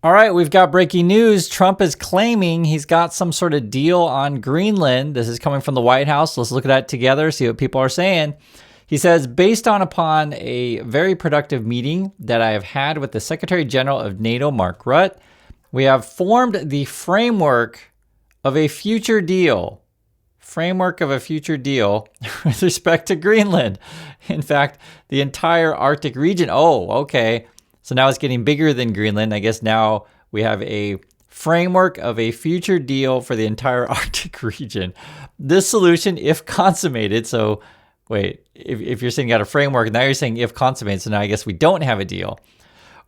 All right, we've got breaking news. Trump is claiming he's got some sort of deal on Greenland. This is coming from the White House. Let's look at that together, see what people are saying. He says, based upon a very productive meeting that I have had with the Secretary General of NATO, Mark Rutte, we have formed the framework of a future deal. Framework of a future deal with respect to Greenland. In fact, the entire Arctic region. Oh, okay. So now it's getting bigger than Greenland. I guess now we have a framework of a future deal for the entire Arctic region. This solution, if consummated, so wait, if you're saying you got a framework, now you're saying if consummated, so now I guess we don't have a deal,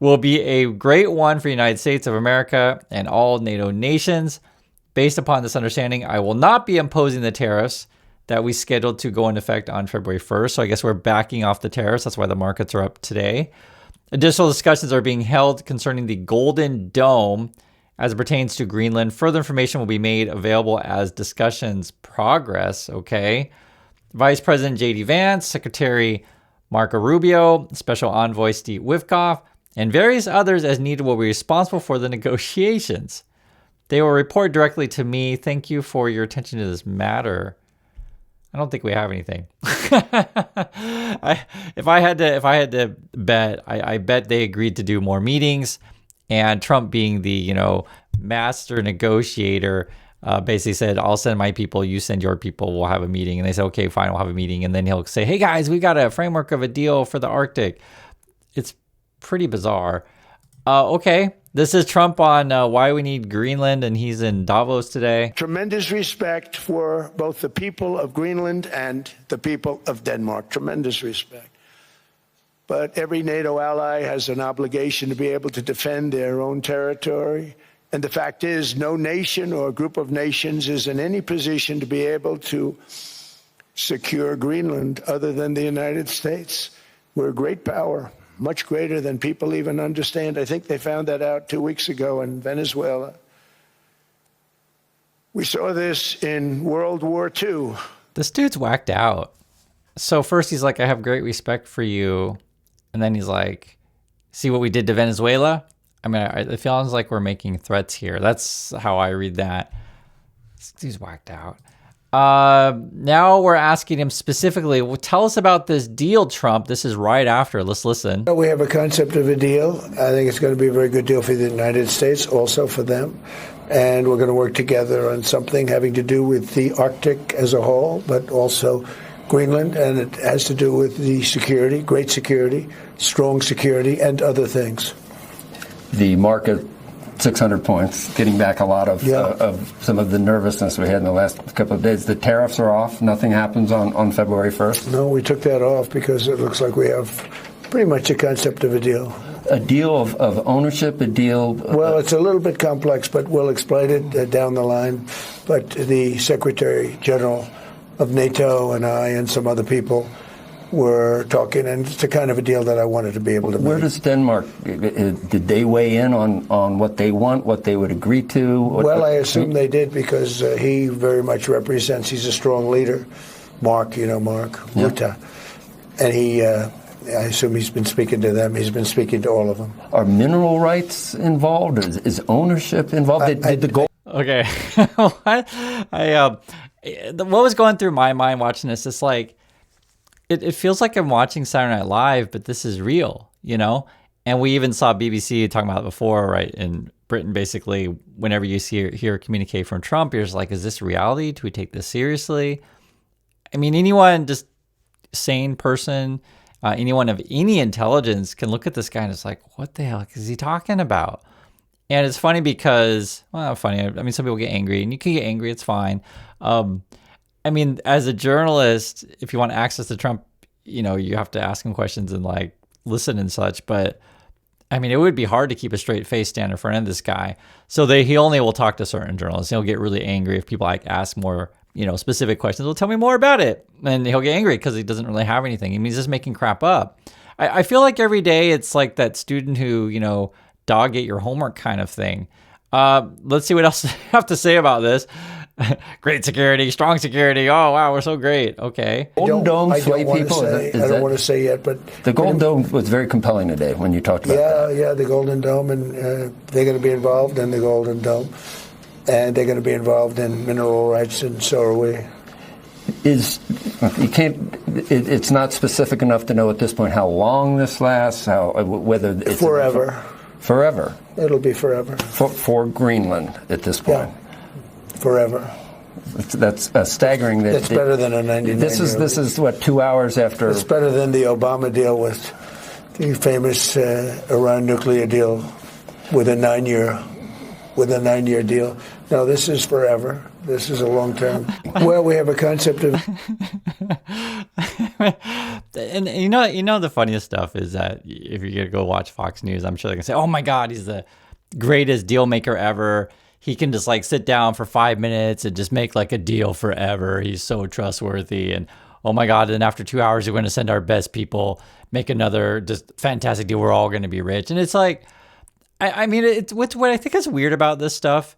will be a great one for the United States of America and all NATO nations. Based upon this understanding, I will not be imposing the tariffs that we scheduled to go into effect on February 1st. So I guess we're backing off the tariffs. That's why the markets are up today. Additional discussions are being held concerning the Golden Dome as it pertains to Greenland. Further information will be made available as discussions progress. Okay. Vice President J.D. Vance, Secretary Marco Rubio, Special Envoy Steve Witkoff, and various others as needed will be responsible for the negotiations. They will report directly to me. Thank you for your attention to this matter. I don't think we have anything. If I had to bet, I bet they agreed to do more meetings. And Trump, being the master negotiator, basically said, "I'll send my people, you send your people. We'll have a meeting." And they said, "Okay, fine, we'll have a meeting." And then he'll say, "Hey guys, we got a framework of a deal for the Arctic." It's pretty bizarre. Okay. This is Trump on why we need Greenland, and he's in Davos today. Tremendous respect for both the people of Greenland and the people of Denmark. Tremendous respect. But every NATO ally has an obligation to be able to defend their own territory. And the fact is, no nation or group of nations is in any position to be able to secure Greenland other than the United States. We're a great power. Much greater than people even understand. I think they found that out 2 weeks ago in Venezuela. We saw this in World War II. This dude's whacked out. So first he's like, "I have great respect for you." And then he's like, "See what we did to Venezuela?" I mean, it feels like we're making threats here. That's how I read that. This dude's whacked out. Now we're asking him specifically, well, tell us about this deal, Trump. This is right after. Let's listen. We have a concept of a deal. I think it's going to be a very good deal for the United States, also for them. And we're going to work together on something having to do with the Arctic as a whole, but also Greenland. And it has to do with the security, great security, strong security, and other things. The market, 600 points, getting back a lot of some of the nervousness we had in the last couple of days. The tariffs are off. Nothing happens on February 1st. No, we took that off because it looks like we have pretty much a concept of a deal. A deal of ownership, a deal... Well, it's a little bit complex, but we'll explain it down the line. But the Secretary General of NATO and I and some other people were talking, and it's the kind of a deal that I wanted to be able to make. Where does Denmark, did they weigh in on what they want, what they would agree to? Well, I assume they did because he very much represents, he's a strong leader. Mark, Rutte. And he, I assume he's been speaking to them. He's been speaking to all of them. Are mineral rights involved? Is ownership involved? Did the goal... Okay. What was going through my mind watching this, it's like, it feels like I'm watching Saturday Night Live, but this is real, And we even saw BBC talking about it before, right? In Britain, basically, whenever you hear a communique from Trump, you're just like, is this reality? Do we take this seriously? I mean, anyone, just sane person, anyone of any intelligence can look at this guy and it's like, what the hell is he talking about? And it's funny because, well, funny. I mean, some people get angry, and you can get angry. It's fine. I mean, as a journalist, if you want access to Trump, you have to ask him questions and like listen and such. But I mean, it would be hard to keep a straight face standing in front of this guy. So he only will talk to certain journalists. He'll get really angry if people like ask more, specific questions. Well, tell me more about it. And he'll get angry because he doesn't really have anything. I mean, he's just making crap up. I feel like every day it's like that student who, dog ate your homework kind of thing. Let's see what else I have to say about this. Great security, strong security. Oh, wow, we're so great. Okay. Golden Dome sway people? I don't want to say yet, but... The Golden Dome was very compelling today when you talked about that. Yeah, the Golden Dome, and they're going to be involved in the Golden Dome, and they're going to be involved in mineral rights, and so are we. It's not specific enough to know at this point how long this lasts, whether it's... Forever. Forever? It'll be forever. For Greenland at this point? Yeah. Forever. That's staggering. It's better than a 99-year. This is what, 2 hours after... It's better than the Obama deal with the famous Iran nuclear deal with a 9-year deal. No, this is forever. This is a long term. Well, we have a concept of... And you know the funniest stuff is that if you're going to go watch Fox News, I'm sure they're going to say, oh my God, he's the greatest deal maker ever. He can just like sit down for 5 minutes and just make like a deal forever. He's so trustworthy. And oh my God, and after 2 hours, we're going to send our best people, make another just fantastic deal. We're all going to be rich. And it's like, I mean, it's what I think is weird about this stuff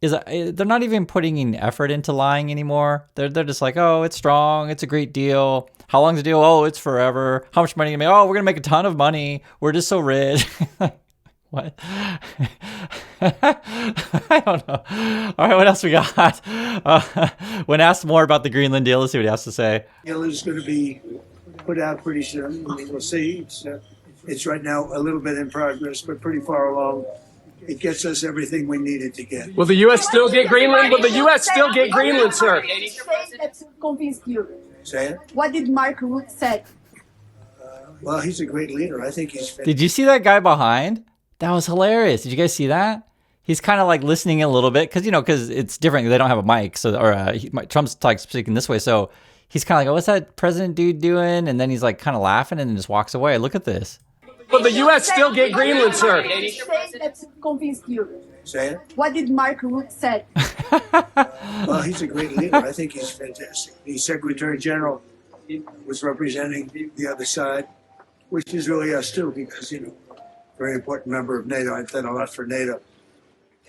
is they're not even putting in effort into lying anymore. They're just like, oh, it's strong. It's a great deal. How long's the deal? Oh, it's forever. How much money are you going to make? Oh, we're going to make a ton of money. We're just so rich. What? I don't know. All right, what else we got? When asked more about the Greenland deal, let's see what he has to say. The deal is going to be put out pretty soon. I mean, we'll see. It's right now a little bit in progress, but pretty far along. It gets us everything we needed to get. Will the U.S. still get Greenland? Will the U.S. still get Greenland, sir? That convinced you. Say it? What did Mark Rutte say? Well, he's a great leader. I think he's... Did you see that guy behind? That was hilarious. Did you guys see that? He's kind of like listening a little bit because it's different. They don't have a mic, Trump's like speaking this way, so he's kind of like, oh, what's that president dude doing? And then he's like kind of laughing and then just walks away. Look at this. Will the U.S. still get Greenland, sir? That convinced you. Say it? What did Mark Rutte say? Well, he's a great leader. I think he's fantastic. The Secretary General was representing the other side, which is really us too, because, very important member of NATO. I've done a lot for NATO.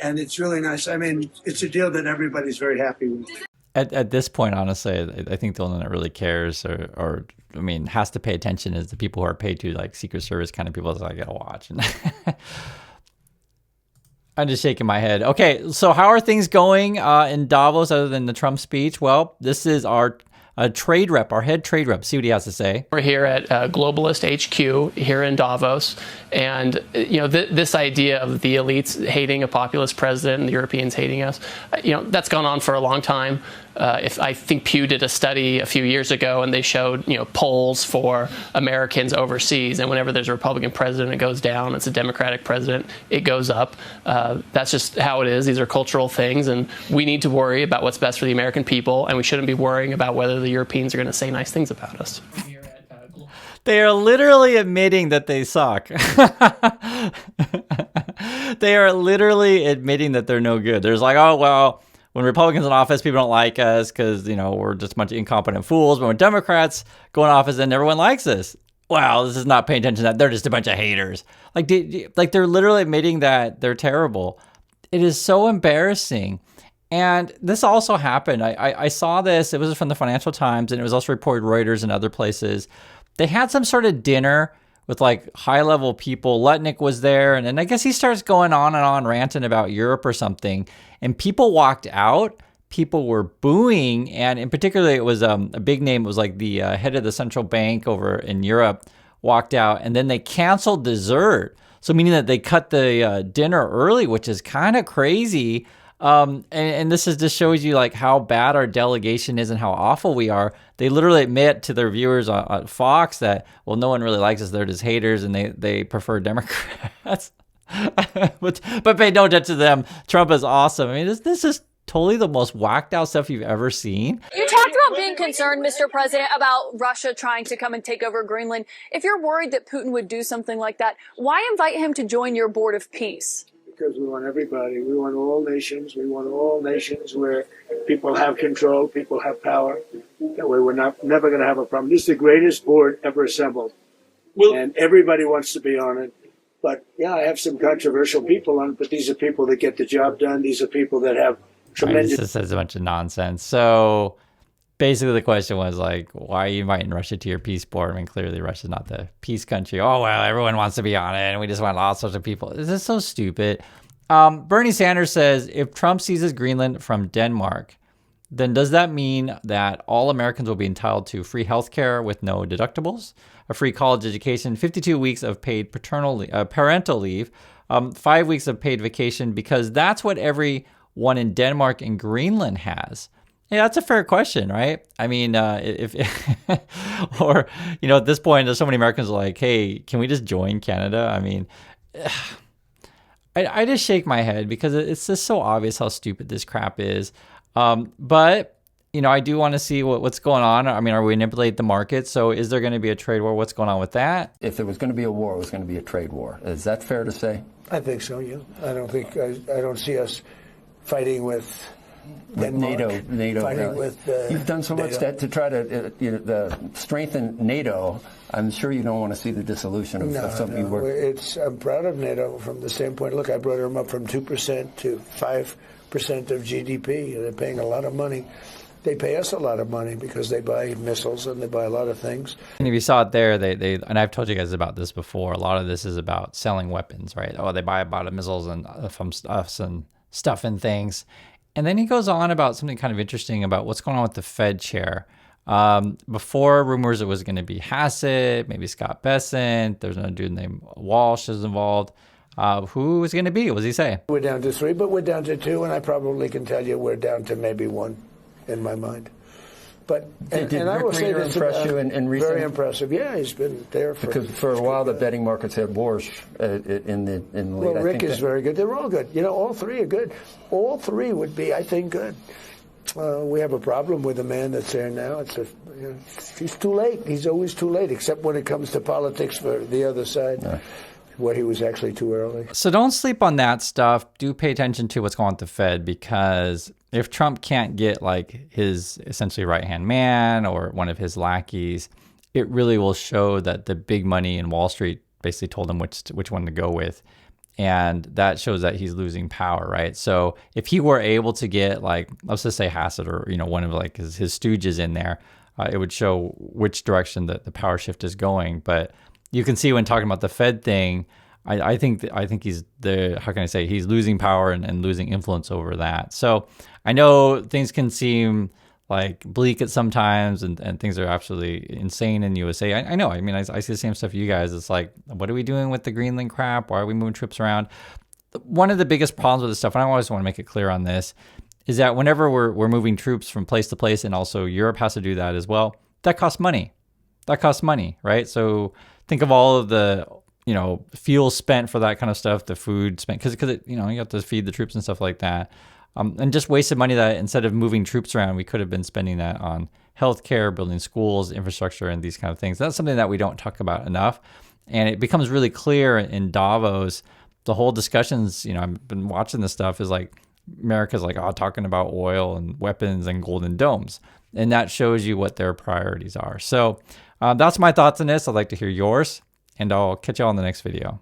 And it's really nice. I mean, it's a deal that everybody's very happy with. At this point, honestly, I think the only one that really cares or has to pay attention is the people who are paid to, like, Secret Service kind of people that I gotta watch. And I'm just shaking my head. Okay, so how are things going in Davos other than the Trump speech? Well, this is our trade rep, our head trade rep. See what he has to say. We're here at Globalist HQ here in Davos, and this idea of the elites hating a populist president and the Europeans hating us, that's gone on for a long time. I think Pew did a study a few years ago, and they showed polls for Americans overseas, and whenever there's a Republican president, it goes down. It's a Democratic president, it goes up. That's just how it is. These are cultural things, and we need to worry about what's best for the American people, and we shouldn't be worrying about whether the Europeans are going to say nice things about us. They are literally admitting that they suck. They are literally admitting that they're no good. There's like, oh, well, when Republicans in office, people don't like us because, we're just a bunch of incompetent fools. But when Democrats go in office, then everyone likes us. Wow, this is not paying attention to that. They're just a bunch of haters. Like they're literally admitting that they're terrible. It is so embarrassing. And this also happened. I saw this. It was from the Financial Times, and it was also reported Reuters and other places. They had some sort of dinner with like high-level people. Lutnick was there, and I guess he starts going on and on ranting about Europe or something. And people walked out. People were booing, and in particular, it was a big name. It was like the head of the central bank over in Europe walked out, and then they canceled dessert. So meaning that they cut the dinner early, which is kind of crazy. And this just shows you like how bad our delegation is and how awful we are. They literally admit to their viewers on Fox that, well, no one really likes us. They're just haters and they prefer Democrats. but pay no attention to them. Trump is awesome. I mean, this is totally the most whacked out stuff you've ever seen. You talked about being concerned, Mr. President, about Russia trying to come and take over Greenland. If you're worried that Putin would do something like that, why invite him to join your board of peace? Because we want everybody. We want all nations. We want all nations where people have control, people have power. That way we're never going to have a problem. This is the greatest board ever assembled. And everybody wants to be on it. But, yeah, I have some controversial people on it, but these are people that get the job done. These are people that have Right, this just says a bunch of nonsense. So basically the question was like, why are you inviting Russia to your peace board? I mean, clearly Russia's not the peace country. Oh, well, everyone wants to be on it and we just want all sorts of people. This is so stupid. Bernie Sanders says if Trump seizes Greenland from Denmark, then does that mean that all Americans will be entitled to free health care with no deductibles, a free college education, 52 weeks of paid parental leave, 5 weeks of paid vacation, because that's what everyone in Denmark and Greenland has? Yeah, that's a fair question, right? I mean, if or, you know, at this point, there's so many Americans like, hey, can we just join Canada? I mean, I just shake my head because it's just so obvious how stupid this crap is. But, you know, I do want to see what's going on. I mean, are we manipulate the market? So is there going to be a trade war? What's going on with that? If there was going to be a war, it was going to be a trade war. Is that fair to say? I think so, yeah. I don't see us fighting with Denmark, NATO. Fighting with, you've done so much to try to strengthen NATO. I'm sure you don't want to see the dissolution of something you work. I'm proud of NATO from the standpoint. Look, I brought them up from 2% to 5% of GDP. They're paying a lot of money. They pay us a lot of money because they buy missiles and they buy a lot of things. And if you saw it there, they and I've told you guys about this before. A lot of this is about selling weapons, right? Oh, they buy a lot of missiles and from us and stuff and things. And then he goes on about something kind of interesting about what's going on with the Fed chair. Before, rumors it was going to be Hassett, maybe Scott Bessent. There's another dude named Walsh is involved. Who was going to be? What does he say? We're down to 3, but we're down to 2, and I probably can tell you we're down to maybe 1 in my mind. But did I Rick will say Reeder this impress you in recent? Very impressive. Yeah, he's been there because for a while the betting markets had Warsh in the lead. Well, Rick is very good. They're all good. You know, all 3 are good. All 3 would be, I think, good. We have a problem with the man that's there now. He's too late. He's always too late, except when it comes to politics for the other side. No. Where he was actually too early. So don't sleep on that stuff. Do pay attention to what's going on with the Fed, because if Trump can't get like his essentially right-hand man or one of his lackeys, it really will show that the big money in Wall Street basically told him which one to go with. And that shows that he's losing power, right? So if he were able to get like, let's just say Hassett or, you know, one of like his stooges in there, it would show which direction the power shift is going. But you can see when talking about the Fed thing, I think he's he's losing power and losing influence over that. So I know things can seem like bleak at sometimes and things are absolutely insane in USA. I know. I mean, I see the same stuff you guys. It's like, what are we doing with the Greenland crap? Why are we moving troops around? One of the biggest problems with this stuff, and I always want to make it clear on this, is that whenever we're moving troops from place to place, and also Europe has to do that as well, that costs money. That costs money, right? So think of all of the, you know, fuel spent for that kind of stuff, the food spent, because you know, you have to feed the troops and stuff like that. And just wasted money that instead of moving troops around, we could have been spending that on healthcare, building schools, infrastructure, and these kind of things. That's something that we don't talk about enough. And it becomes really clear in Davos, the whole discussions, you know, I've been watching this stuff, is like America's like, talking about oil and weapons and golden domes. And that shows you what their priorities are. So that's my thoughts on this. I'd like to hear yours, and I'll catch you all in the next video.